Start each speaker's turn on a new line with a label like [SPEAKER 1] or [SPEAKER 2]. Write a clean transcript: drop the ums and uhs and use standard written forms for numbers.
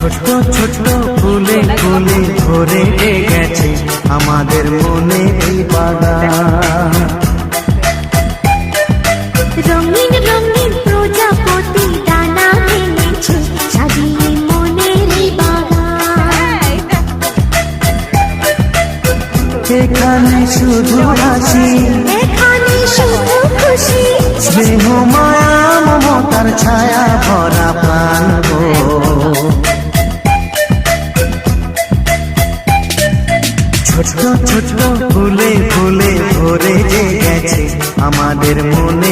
[SPEAKER 1] ছোট্ট ছোট্ট ফুলে ফুলে ভরে গেছে আমাদের মনে এই বাগান।
[SPEAKER 2] রঙিন রঙিন প্রজাপতি ডানা মেলেছে সাজিয়ে মনের এই বাগান।
[SPEAKER 1] এখানে শুধু হাসি,
[SPEAKER 2] এখানে শুধু খুশি,
[SPEAKER 1] স্নেহ মায়া মমতার ছায়া ভরা প্রাণ গো। ছোট্ট ছোট্ট ফুলে ফুলে ভরে গেছে আমাদের মনে